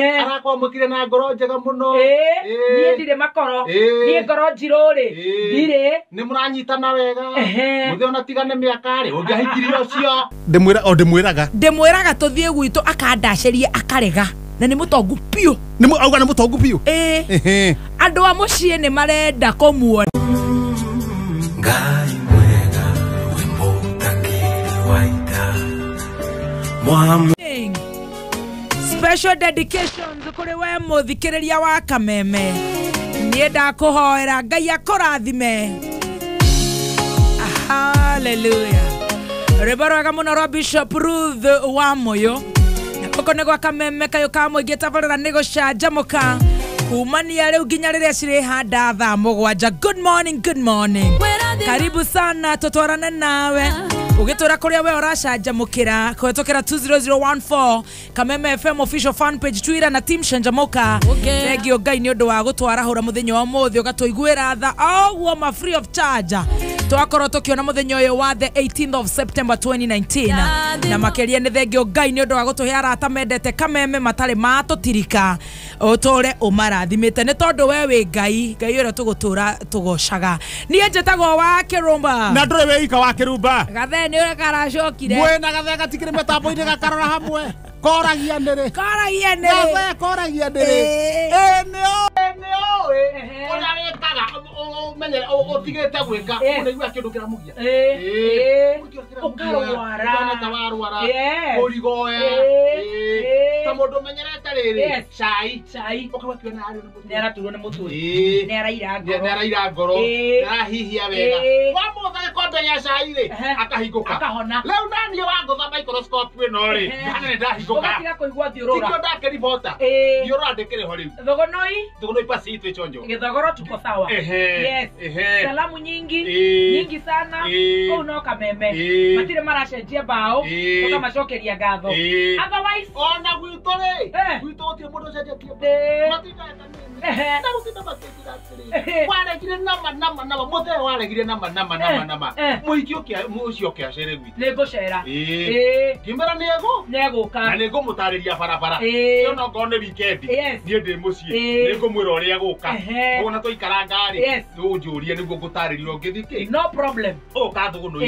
Arakwa mukire na ngoro njega muno. Nie ndire makoro. Nie ngoro njiruri. Ndire. Ni muranyitana wega. Muthe ona tigane miaka ri. Ungiahikirie ucio. Ndimwiraga tuthie gwitu akandacerie akarega. Na ni mutongu piu. Auga ni mutongu piu. Andu a mucii ni marenda kumuona. Ngai mwega wimbo takiri waita. Special dedications kuri we muthikiriria wa Kameme. Nie ndakuhoera Ngai akurathime. Hallelujah. Ribaraga muno rwa Bishop Ruth wa Moyo. Koko negwa Kameme kayo kamwe tabarira nego shajamuka. Kumania leo ginya rire cire handa thaa mugwanja. Good morning. Karibu sana tutwarane nawe. Ugitura kuria we uracajamukira kwetokera 20014 Kameme FM official fan page Twitter na team Shanjamuka. Thegio Ngai ni undu wa gutwara hura muthenya wa muthi ugatuiguira tha ma free of charge. Twakorwo tukiona muthenya uyu wa the 18th of September 2019 na makeria ni thegio Ngai ni undu wa gutuhe arata mendete Kameme matari matutirika utore umarathimite ni tondu we wi Ngai ura tugutura tugocaga. Nie njetagwo wa Kirumba na ndure we ika wa Kirumba gathe ni ure karacokire mwe na gathe gatikire metambo-ini gakarora hamwe koragia ndiri nio ona wekaga menye utigite gwika unaigua kindu kiramugia ukarwara kana tawarwara urigoe ta mundu menyerete riri cai ukabakio na ari ni araturwo ni mutwe ni araira ngoro arahihia wega wa muthe kombe ya cai ri akahinguka akahona leo nani wa ngotha microscope ino ri kana ndahinguka ukatira kuigua thiurura tikio ndake ribota thiurura ndekere ho riu thogonoi pasi itwe chonjo githogoro tuko sawa. Yes. Salamu nyingi sana no Kameme matire maracenjia bao toka macokeria ngatho otherwise ona gwitore gwitotie mundu cenjetie matika na utina makekira atiri waregire nama muthe waregire nama muikio kia mucio kia cere gwitu nego cera kimera neguka na nego mutariria barabara yona ngone weekend nie ndi mucie nego mwira uria guka ona toikara ngari unjurie niguo ngutaririo ngithiki no problem kathuguno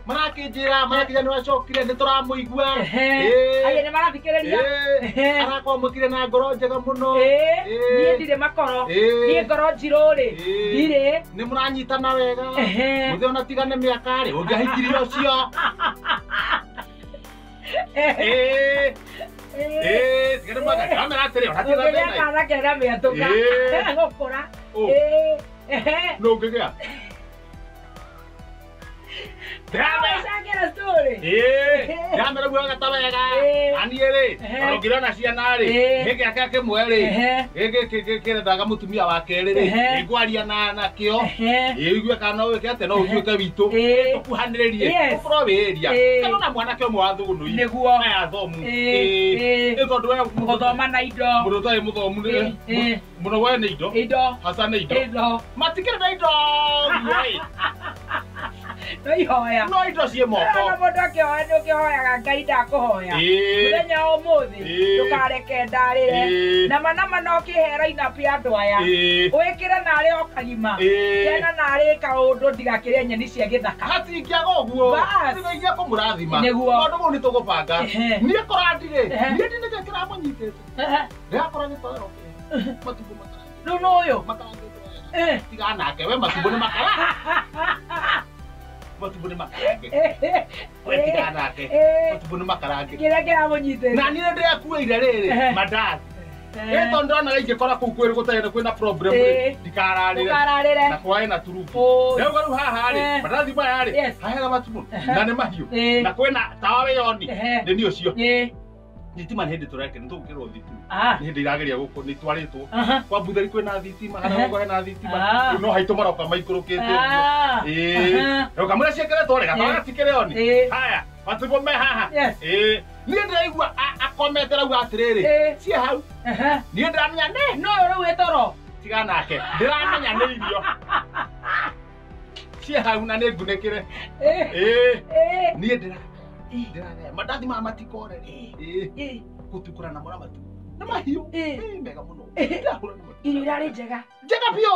marakinjira ni wacokire ni turamuigua aye ni marathikiriria arakwa mukire na ngoro njega muno nie ndire makoro nie ngoro njiruri ndire ni muranyitana wega muthe ona tigane miaka ri ungiahikirie ucio tigane mwaga kamera atiri uratira thina kana kera miatuka ngokora no ngegea Kamera buaga tabega aniere ogira na ciana ri gege akake mwere gege kire daga mutumia wa kere ri igwaria na kio igwe kana we kete no utuike witu tukuhaniririe proveria kana na mwana ke mwa thuguno niguo aya thomu tondu we guthoma na indo mundu tai muthomu ni muno we ni indo hasa ni indo matikire na indo no indo cie moko na mundu akihoya ni ukihoyaga Ngai ndakuhoya muthenya umuthi tukareke ndarire nama no kihera inapi andu aya wikire nari okagima tena nari kaundu ndigakire nyeni cia githaka hatingiaga uguo ndigagia kumurathima tondu mu ni tugubanga nie korandire nie ndine kira munyitete ndakora ni toero matubu makara no uyu makara tiganake we matubu ni makara matubune makarange we tiganake matubune makarange kira munyite na nire ndire kuira riri madad eto ndona ingikora ku kwiri gutayene kwina problem ndikararire na kwae na turufu leo garu haha ri madathi maya ri hahera matubu na ne mahiu na kwina tawawe yoni ni ucio thitima hindi tureke nitugukirwo thitima hindi irageria guko ni twaritwo kwa butheri kwina thitima hana ngo hena thitima no haitu maroka maikurukite no kamura ciekere tore gataga tikere oni haya matugo me haha ni ndiraigua akometera uga atiriri cie hau ni ndiramenya ne no ru wetoro tiganake ndiramenya ne irio cie hau na ne ngunekire ni ndira madathi ma matikore kutukura na mura matu na mahiũ mega mũno irio irarĩ njega biũ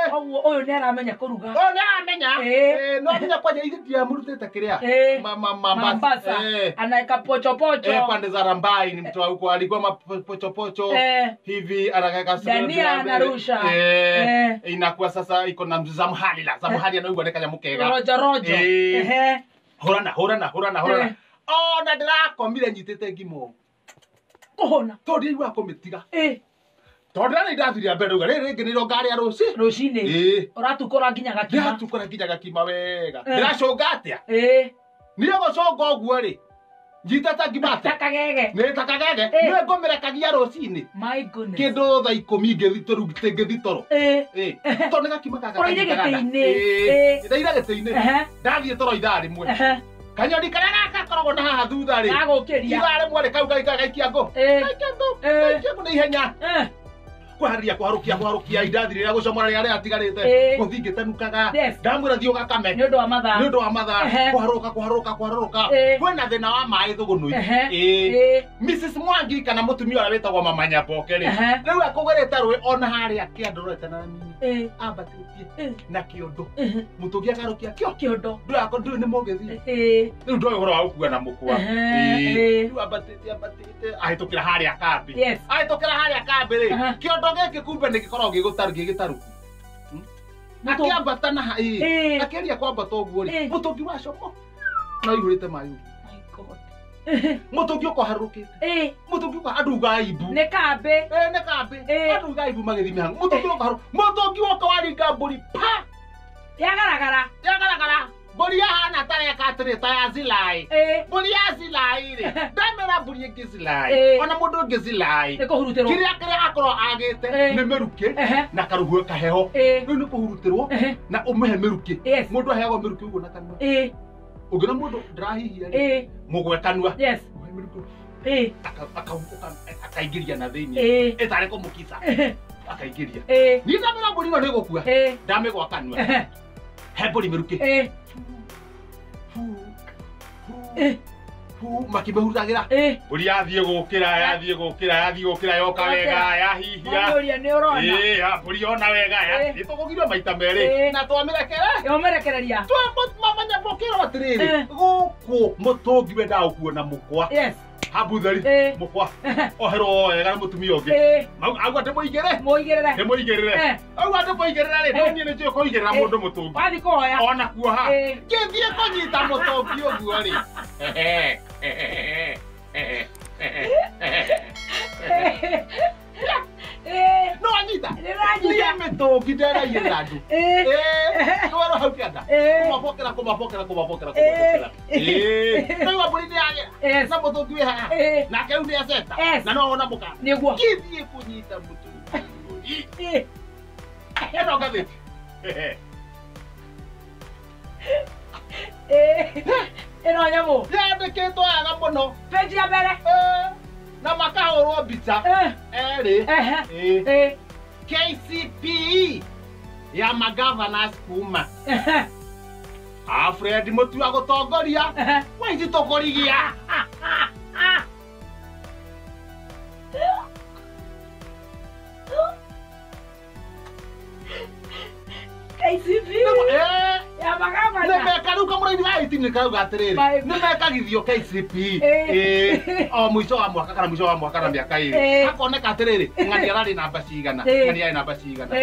koguo ũyũ nĩ aramenya kũruga no nginya kwanja ithiĩ murutĩte kĩrĩa Mombasa anaeka pochopocho pande za Rambai ni mtu huko alikuwa mapochopocho hivi anaweka Dania anarusha inakuwa sasa iko na zamhali anaugwa neka nyamukega rojo horana na ndirakomire nyitĩte ngimo kuhona tondũ igua kũmĩtiga tondũ nĩ ndathiria mbere uga rĩrĩ ngĩ nĩro ngarĩa rũcinĩ ũratukũra nginya gakima wega ndĩracũnga atĩa niĩ gũcũnga ũguo rĩ njitata ngimate takagege nĩ ngũmĩrekagia rũcinĩ kĩndũ thaa 10 ngĩthitoro tondũ nĩ gakima ndaira gĩtĩ-inĩ ndathiĩ toro ithaa rĩmwe kanyoni karĩa gakoragwo na haha thutha rĩ ithaa rĩmwe rĩ kau gaikia ngũ nĩ ihenya kuharukia indathirira gucomora ria atigarite guthingitanukaga ndamwira thio gakame ni undu wa mathaa kuharuka kwena thina wa mai thugunu Mrs Mwangi kana mutumia ora wetagwo mama Nyamboke ri riu akugirite rui ona haria kiandorete na mini ambatitie na kiondo mutungi akarukia kiondo ndu ni mugethi riu ndu uhoro wa gukua na mukwa riu ambatitie ahitukira haria kambi ri kiondo geke kumbe ni gikorwo gigitaruku akiambata na akeria kwambata uguo ri mutungi wa como no ihurite mayu mutungi uko harukite mutungi uko aduga ibu ne kambe aduga ibu magithimi hangu mutungi uko haru mutungi uko waringa mburi pa yagaragara mburi hana tareka atiri ta ya zilai mburi ya zilai ri ndamera mburi ngizilai ona mundu ngizilai kiria akorwo agite ni meruke na karuhu kaheho riu ni kuhurutirwo na umehe meruke mundu aheagwo meruke uguo na kanua ugina mundu ndirahihia ri mugwe kanua akaingĩria na thĩinĩ ĩtarĩ kũmũkica akaingĩria ni ndamera mburi ĩno nĩ gũkua ndamĩgwa kanua he mburi mĩruke makimehutagira mburi yathiĩ gũkĩra yoka wega yahihia mburi yona wega nĩtũgũgirio maita merĩ na twamĩrekereria mama Nyamboke atirĩrĩ gũkũ mũtũngi wendaga gũkuona mũkwa habuthari mukwa ohero wega na mutumia ũngĩ auga ndĩmũigĩrĩre auga ndĩmũigĩrĩre rĩ ndũniĩ nĩ njũĩ kũigĩrĩra mũndũ mũtũngi wathi kuoya ona kuoha ngĩthiĩ kũnyita mũtũngi ũguo rĩ no anyita niĩ mĩtũngi nderaigĩrĩra andũ nĩwero hau kĩanda kũmabokera nĩwa mbũri nĩyagĩra na mũtũngi wĩ haha nake rĩu nĩaceta na no wona mũka ngĩthiĩ kũnyita mũtũngi ĩno ngathĩti ĩno nyamũ yandĩkĩtwo wega mũno page ya mbere na makahũrwo mbica erĩ KCPE ya magavanors kuma Fred Mutua gũtongoria waithi tũkũrigia KCP ya magavana nimeka rĩu kamũraini ga itimĩ karauga atĩrĩrĩ nĩmekagithio KCP o mũico wa mwaka kana mũico wa mwaka na mĩaka ĩrĩ hakoneka atĩrĩrĩ ng'ani ararĩ namba cigana ng'ani arĩ namba cigana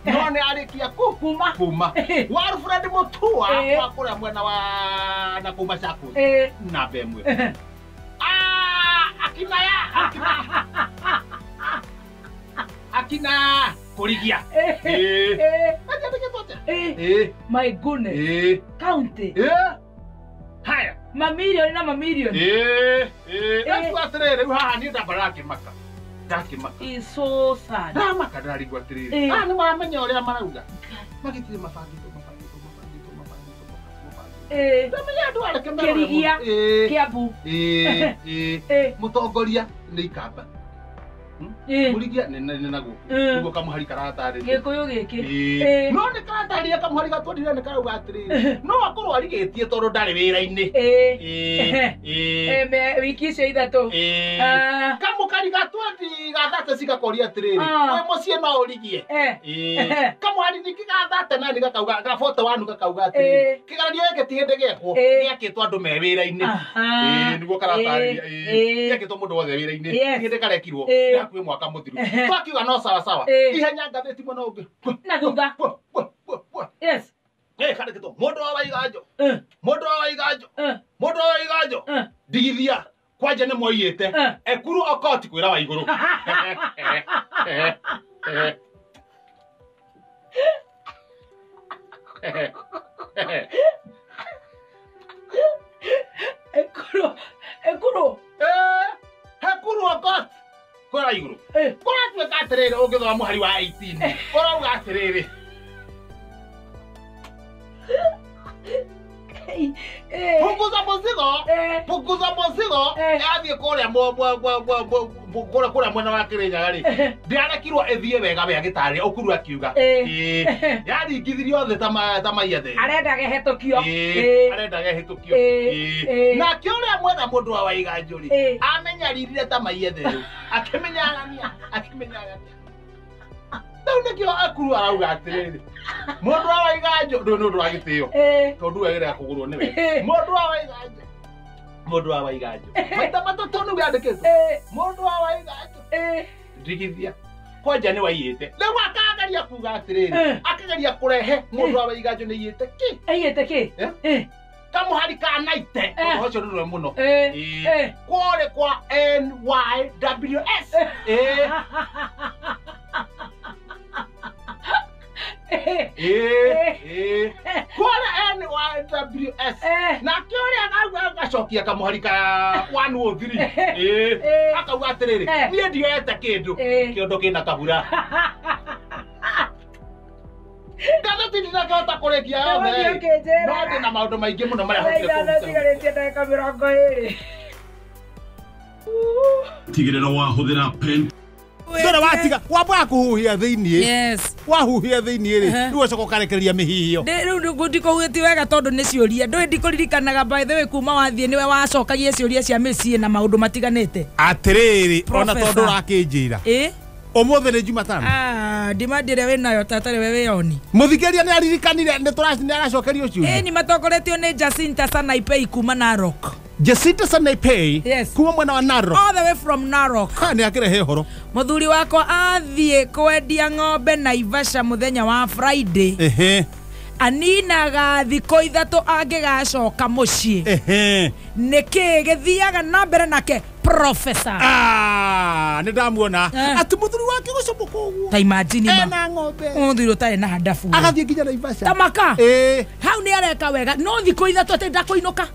no nĩ arĩkia kuma wa Fred Mutua wa kũrĩa mwena wa na kuma Machakos namba ĩmwe akina kurigia my goodness county haya mamilioni na mamilioni atirĩrĩ rĩu haha nĩ ndamba ndakĩmaka is so sad ndamaka ndarigwo atĩrĩrĩ nĩ maramenya ũrĩa marauga magĩtirĩ mabangĩtwo ndamenya andũ areke Kĩrigia Kiambu mũtongoria nĩ ikamba Murigia naguo. Niguo kamuhari karatari. Gikuyu giki. No ne karatari kamuhari gatwandire ne karauga atiriri. No akorwo arigetie tondu ndari wira-ini. Wiki icio ithatu. Kamukari gatwandi gathate cigakoria atiriri. We mucie no urigie. Kamuhari niki gathate na gakauga gaboto wanu gakauga atiriri. Kigaranio gike ti hindi gekwo. Giakitwo andu me wira-ini. Niguo karatari. Giakitwo mundu wothe wira-ini. Hindi karekirwo. Yakwe mwaka muthiru. Twakiuga no sawa sawa. Ihenya ngatheti muno ungi. Na thutha. Yes. Kare kito mundu wa waiganjo. Mundu wa waiganjo. Mundu wa waiganjo. Digithia kwanja ne moiyete. Ekuru okoti kwira wa iguru. Ekuru. Ekuru okoti. Kwira iguru. Kora twe katerere ogethwa muhari wa 18. Kora ugaterere. Punguza muzigo. Yathie kuria kuria mwena wa Kirinyaga ri. Ndiarekirwo ethie wega we agitari okuru akiuga. Yaringithirio othe ta maiyethe. Arenda gehetukio. Arenda gehetukio. Na kiuria mwena mundu wa waiganjo ri. Amenyaririre ta maiyethe ru. Akimenyagania. Ndauna kio akuru arauga atiriri. Mundu wa waiganjo ndu wa gitio. Tondu wegera kugurwo niwe. Mundu wa waiganjo. Mundu wa waiganjo. Maita matatu nu yandikitwo. Mundu wa waiganjo. Ndigithia. Kwanja ni waiyete. Riu akagaria kuga atiriri. Akagaria kurehe mundu wa waiganjo ni yite ki. Ayite ki? Kamuhari ka naite. Hocho ndu muno. Kore kwa NYWS. Kora NYWS. Na kiuria agacokia kamuhari ka 103. Akauga atiriri. Nie ndiete kindu. Kiondo kina kabura. Gatheti ndinakihota kurikia yothe. No ndi na maundu maingi muno maria hotire kuruta. Tigirira wahuthira pen. Ndore watiga wamba kuhuhia thiini. Yes. Wahuhia thiini ri. Riu coka karekereria mihihio. Riu ndikuhuti wega tondu ni ciuria. Ndui ndikuririkanaga by the way kuma wathie niwe wacokagia ciuria cia micii na maundu matiganite. Atiriri ona tondu rakinjira. Omothe ni Jumatano. Ndimandire we nayo tatare wewe yoni. Muthikiria ni aririkanire ni turacini aracokerio ciuria. Ni matokoretio ni Jacinta Sanaipei kuma Narok. Jacinta Sanaipei kuma mwena wa Narok. All the way from Narok. Ni akirehe horo. Muthuri wako athie kwendia ng'ombe Naivasha muthenya wa Friday. Aninaga thiko ithatu angigacoka mucii. Niki githiaga na mbere nake Professor. Ni ndamuona ati muthuri wake gucomoka uguo. Ta imagine ma. Na ng'ombe. Muthuri utari na hadafu. Agathie nginya Naivasha. Tamaka. Hau ni areka wega no thiko ithatu ati ndakuinuka.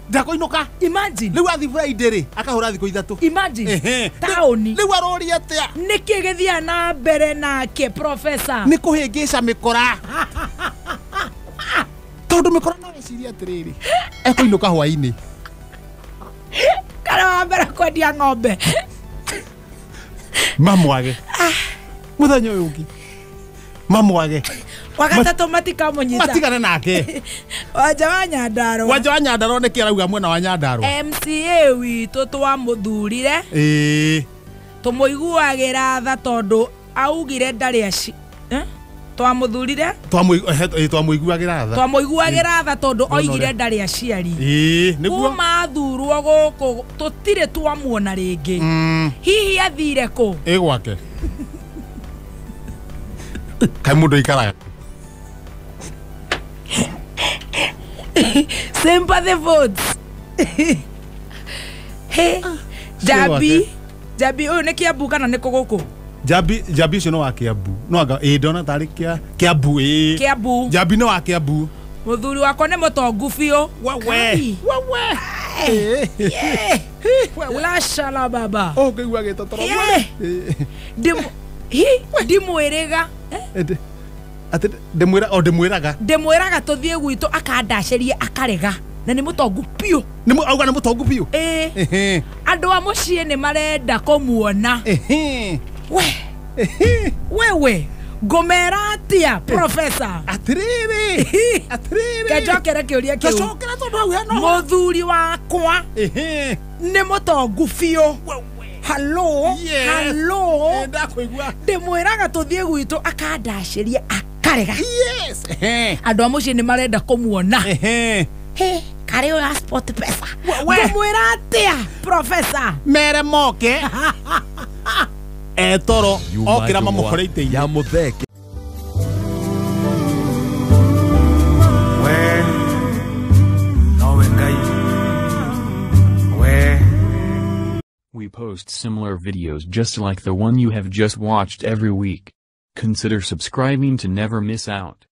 Ndakuinuka. Imagine. Riu athi Friday ri akahura thiko ithatu. Imagine. Taoni. Riu arori atia. Niki githia na mbere nake Professor. Ni kuhingica mikora. Tondu mikora no giciria atiriri. Ekuinuka hwaini. Kana wa mbere kwendia ng'ombe. Mamwage. Muthenya uyu ungi. Mamwage. Wagatatu matikamunyita. Matigane nake. Wanja wa Nyandarua. Wanja wa Nyandarua ni kirauga mwena wa Nyandarua. MCA witu twamuthurire. Tumuiguagira tha tondu augire ndari aci. Twamuthurire. Twamuiguagira tha. Twamuiguagira tha tondu oigire ndari aciari. Niguo. Kuma thurwo guku tutire twamuona ringi. Hihi athire ku? Gwake. Kai mundu ikaraga. Sympathy votes. Hey, Jabi uyu ni Kiambu kana ni kuguku? Jabi ucio no wa Kiambu. No anga ndona tari Kiambu Kiambu. Jabi no wa Kiambu. Muthuri wako ni mutongu biu. Wewe. Lasha la baba. Ngigua gitotoro. Ndimwiriga. Ati ndimwiraga tuthie gwitu akandaceria akarega. na nĩ mũtongu piũ auga nĩ mũtongu piũ andũ a mũciĩ nĩ marenda kũmuona wewe ngũmera atĩa profesa atiriri kejokere kĩũria kĩu mũthuri wakwa nĩ mũtongu biũ Hello, ndĩmwĩraga tũthiĩ gwitũ akandacĩria akarega andũ a mũciĩ nĩ marenda kũmuona karĩ ũyũ sport pesa ngũmwĩra atĩa profesa mere moke etoro okĩra mamũkore itĩ ya mũtheke We post similar videos just like the one you have just watched every week. Consider subscribing to never miss out.